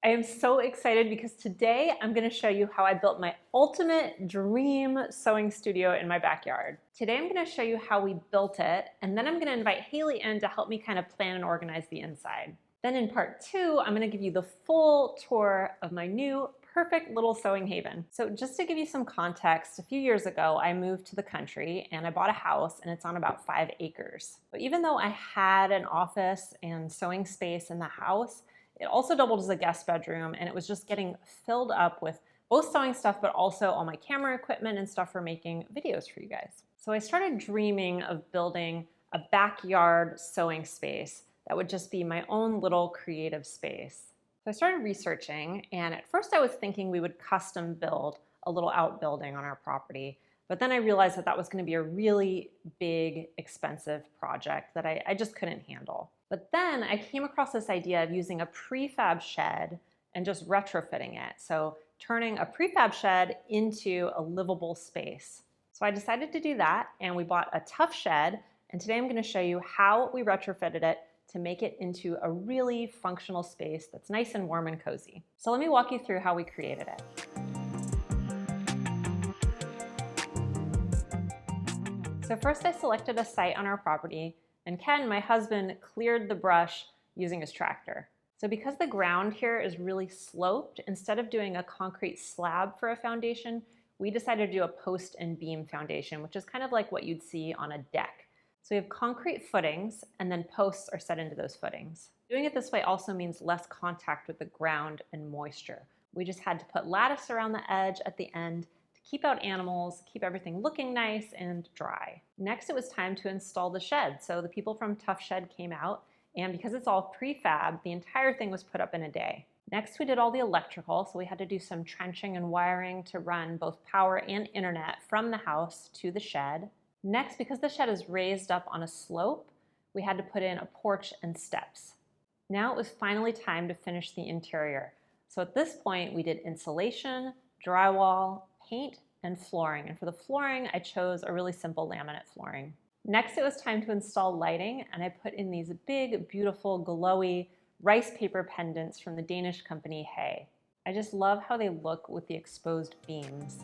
I am so excited because today I'm going to show you how I built my ultimate dream sewing studio in my backyard. Today I'm going to show you how we built it, and then I'm going to invite Haley in to help me kind of plan and organize the inside. Then in part 2, I'm going to give you the full tour of my new perfect little sewing haven. So just to give you some context, a few years ago I moved to the country and I bought a house, and it's on about 5 acres. But even though I had an office and sewing space in the house, it also doubled as a guest bedroom, and it was just getting filled up with both sewing stuff, but also all my camera equipment and stuff for making videos for you guys. So I started dreaming of building a backyard sewing space that would just be my own little creative space. So I started researching, and at first I was thinking we would custom build a little outbuilding on our property, but then I realized that that was going to be a really big, expensive project that I just couldn't handle. But then I came across this idea of using a prefab shed and just retrofitting it. So turning a prefab shed into a livable space. So I decided to do that, and we bought a tough shed, and today I'm going to show you how we retrofitted it to make it into a really functional space that's nice and warm and cozy. So let me walk you through how we created it. So first I selected a site on our property, and Ken, my husband, cleared the brush using his tractor. So because the ground here is really sloped, instead of doing a concrete slab for a foundation, we decided to do a post and beam foundation, which is kind of like what you'd see on a deck. So we have concrete footings, and then posts are set into those footings. Doing it this way also means less contact with the ground and moisture. We just had to put lattice around the edge at the end, keep out animals, keep everything looking nice and dry. Next, it was time to install the shed. So the people from Tough Shed came out, and because it's all prefab, the entire thing was put up in a day. Next, we did all the electrical, so we had to do some trenching and wiring to run both power and internet from the house to the shed. Next, because the shed is raised up on a slope, we had to put in a porch and steps. Now it was finally time to finish the interior. So at this point, we did insulation, drywall, paint, and flooring. And for the flooring, I chose a really simple laminate flooring. Next, it was time to install lighting, and I put in these big, beautiful, glowy rice paper pendants from the Danish company Hay. I just love how they look with the exposed beams.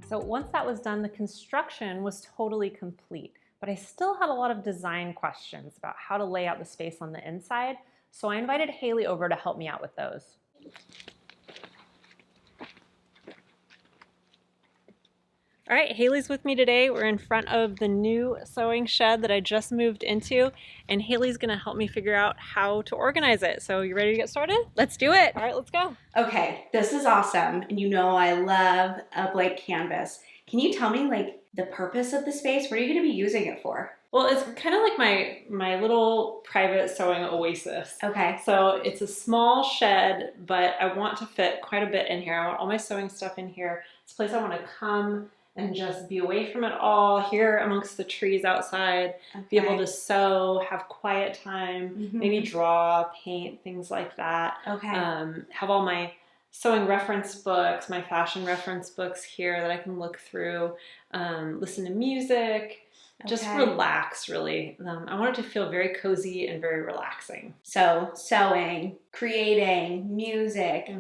So once that was done, the construction was totally complete, but I still had a lot of design questions about how to lay out the space on the inside, so I invited Haley over to help me out with those. All right, Haley's with me today. We're in front of the new sewing shed that I just moved into, and Haley's gonna help me figure out how to organize it. So you ready to get started? Let's do it. All right, let's go. Okay, this is awesome. And you know I love a blank canvas. Can you tell me like the purpose of the space? What are you gonna be using it for? Well, it's kind of like my little private sewing oasis. Okay. So it's a small shed, but I want to fit quite a bit in here. I want all my sewing stuff in here. It's a place I want to come and just be away from it all, here amongst the trees outside, be able to sew, have quiet time, maybe draw, paint, things like that. Okay. Have all my sewing reference books, my fashion reference books here that I can look through, listen to music, just relax really. I want it to feel very cozy and very relaxing. So sewing, creating, music,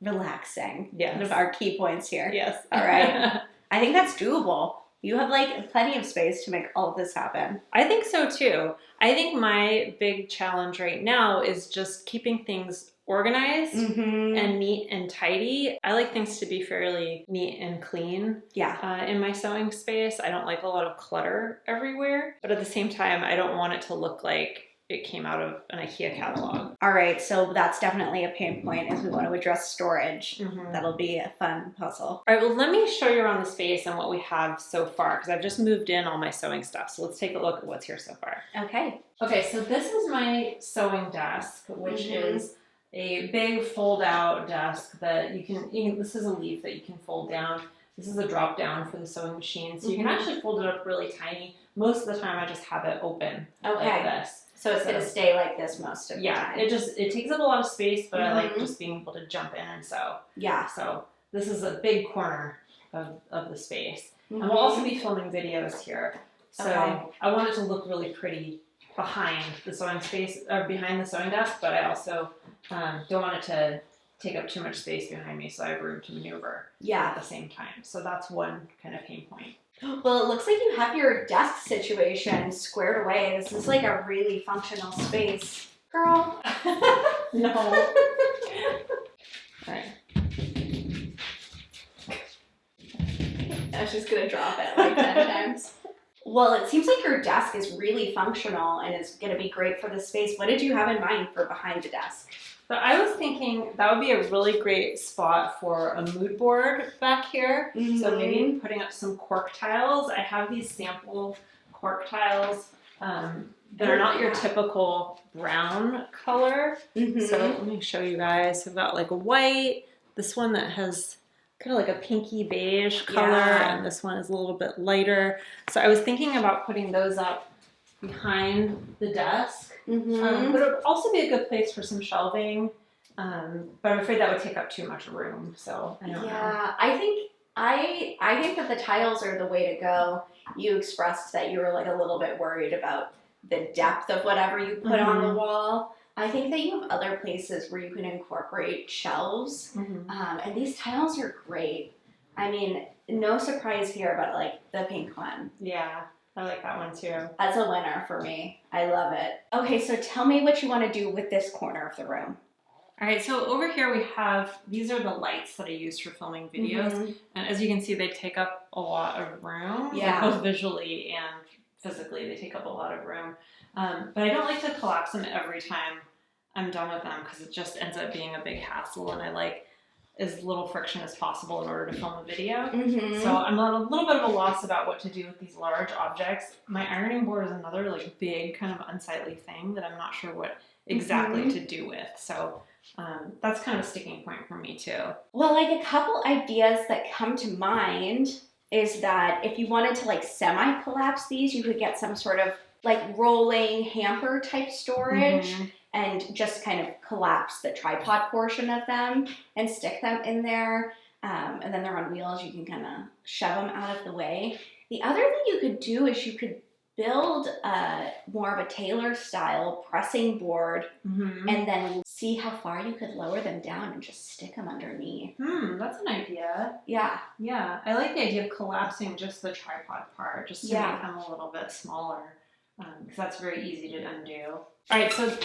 relaxing. Yes. Kind of our key points here. Yes. All right. I think that's doable. You have like plenty of space to make all of this happen. I think so too. I think my big challenge right now is just keeping things organized and neat and tidy. I like things to be fairly neat and clean in my sewing space. I don't like a lot of clutter everywhere, but at the same time, I don't want it to look like it came out of an IKEA catalog. All right, so that's definitely a pain point as we want to address storage. That'll be a fun puzzle. All right, well, let me show you around the space and what we have so far, because I've just moved in all my sewing stuff. So let's take a look at what's here so far. Okay. Okay, so this is my sewing desk, which is a big fold-out desk that you can, this is a leaf that you can fold down. This is a drop down for the sewing machine. So you can actually fold it up really tiny. Most of the time I just have it open like this. So it's gonna stay like this most of the time. It takes up a lot of space, but I like just being able to jump in and sew. Yeah. So this is a big corner of the space. And we'll also be filming videos here. So I want it to look really pretty behind the sewing space, or behind the sewing desk, but I also don't want it to take up too much space behind me, so I have room to maneuver at the same time. So that's one kind of pain point. Well, it looks like you have your desk situation squared away. This is like a really functional space. Girl. No. All right. I was just gonna drop it like 10 times. Well, it seems like your desk is really functional and is gonna be great for the space. What did you have in mind for behind the desk? So I was thinking that would be a really great spot for a mood board back here. So maybe putting up some cork tiles. I have these sample cork tiles that are not your typical brown color. So let me show you guys. I've got like a white, this one that has kind of like a pinky beige color, and this one is a little bit lighter. So I was thinking about putting those up behind the desk. But it would also be a good place for some shelving. But I'm afraid that would take up too much room. So I don't know. Yeah, I think that the tiles are the way to go. You expressed that you were like a little bit worried about the depth of whatever you put on the wall. I think that you have other places where you can incorporate shelves. And these tiles are great. I mean, no surprise here, but like the pink one. Yeah. I like that one too. That's a winner for me. I love it. Okay, so tell me what you want to do with this corner of the room. All right, so over here we have, these are the lights that I use for filming videos. And as you can see, they take up a lot of room. Yeah. Like both visually and physically, they take up a lot of room. But I don't like to collapse them every time I'm done with them because it just ends up being a big hassle, and I like as little friction as possible in order to film a video. So I'm at a little bit of a loss about what to do with these large objects. My ironing board is another like big kind of unsightly thing that I'm not sure what exactly to do with. So that's kind of a sticking point for me too. Well, like a couple ideas that come to mind is that if you wanted to like semi-collapse these, you could get some sort of like rolling hamper type storage and just kind of collapse the tripod portion of them and stick them in there. And then they're on wheels, you can kind of shove them out of the way. The other thing you could do is you could build more of a Taylor style pressing board and then see how far you could lower them down and just stick them underneath. That's an idea. Yeah. Yeah, I like the idea of collapsing just the tripod part, just to make them a little bit smaller, because that's very easy to undo. All right, so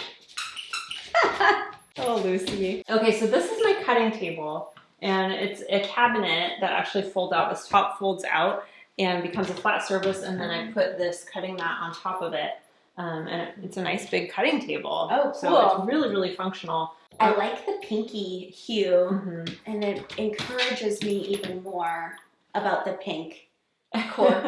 oh, Lucy. Okay, so this is my cutting table, and it's a cabinet that actually folds out. This top folds out and becomes a flat surface, and then I put this cutting mat on top of it, and it's a nice big cutting table. Oh, cool. So it's really, really functional. I like the pinky hue, and it encourages me even more about the pink cork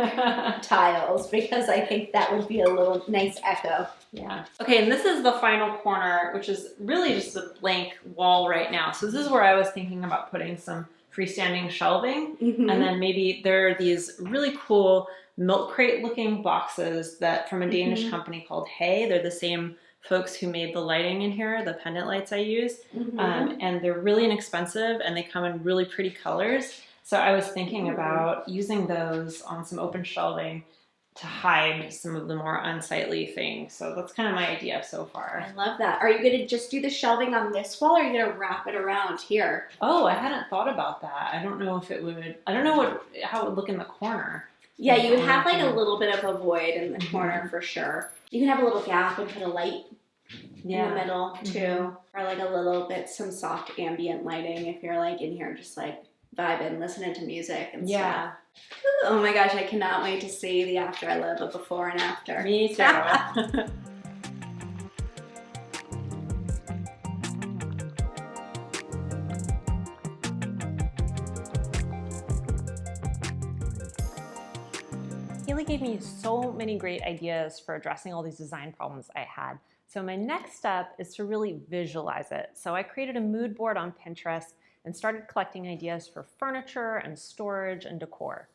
tiles, because I think that would be a little nice echo. Yeah. Okay, and this is the final corner, which is really just a blank wall right now. So this is where I was thinking about putting some freestanding shelving, and then maybe there are these really cool milk crate looking boxes that from a Danish company called Hay. They're the same folks who made the lighting in here, the pendant lights I use, and they're really inexpensive and they come in really pretty colors. So I was thinking about using those on some open shelving to hide some of the more unsightly things. So that's kind of my idea so far. I love that. Are you going to just do the shelving on this wall, or are you going to wrap it around here? Oh, I hadn't thought about that. I don't know if it would, I don't know how it would look in the corner. Yeah, you would have like a little bit of a void in the corner for sure. You can have a little gap and put a light in the middle too. Or like a little bit, some soft ambient lighting if you're like in here just like vibing, listening to music and stuff. Oh my gosh, I cannot wait to see the after I live, a before and after. Me too. Haley gave me so many great ideas for addressing all these design problems I had. So my next step is to really visualize it. So I created a mood board on Pinterest and started collecting ideas for furniture and storage and decor.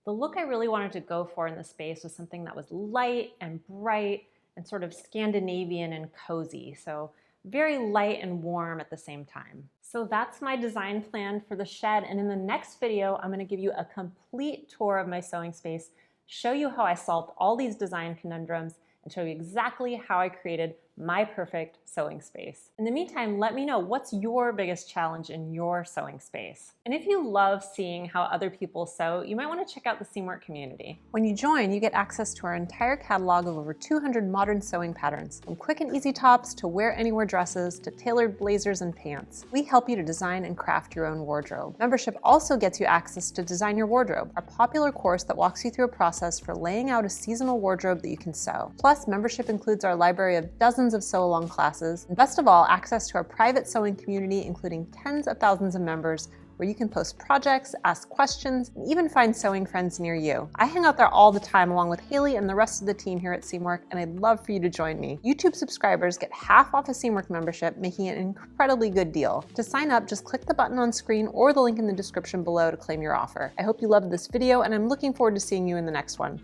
The look I really wanted to go for in the space was something that was light and bright and sort of Scandinavian and cozy. So very light and warm at the same time. So that's my design plan for the shed. And in the next video, I'm gonna give you a complete tour of my sewing space, show you how I solved all these design conundrums, and show you exactly how I created my perfect sewing space. In the meantime, let me know what's your biggest challenge in your sewing space. And if you love seeing how other people sew, you might want to check out the Seamwork community. When you join, you get access to our entire catalog of over 200 modern sewing patterns, from quick and easy tops to wear anywhere dresses to tailored blazers and pants. We help you to design and craft your own wardrobe. Membership also gets you access to Design Your Wardrobe, our popular course that walks you through a process for laying out a seasonal wardrobe that you can sew. Plus, membership includes our library of dozens of sew-along classes, and best of all, access to our private sewing community, including tens of thousands of members, where you can post projects, ask questions, and even find sewing friends near you. I hang out there all the time along with Haley and the rest of the team here at Seamwork, and I'd love for you to join me. YouTube subscribers get half off a Seamwork membership, making it an incredibly good deal. To sign up, just click the button on screen or the link in the description below to claim your offer. I hope you loved this video, and I'm looking forward to seeing you in the next one.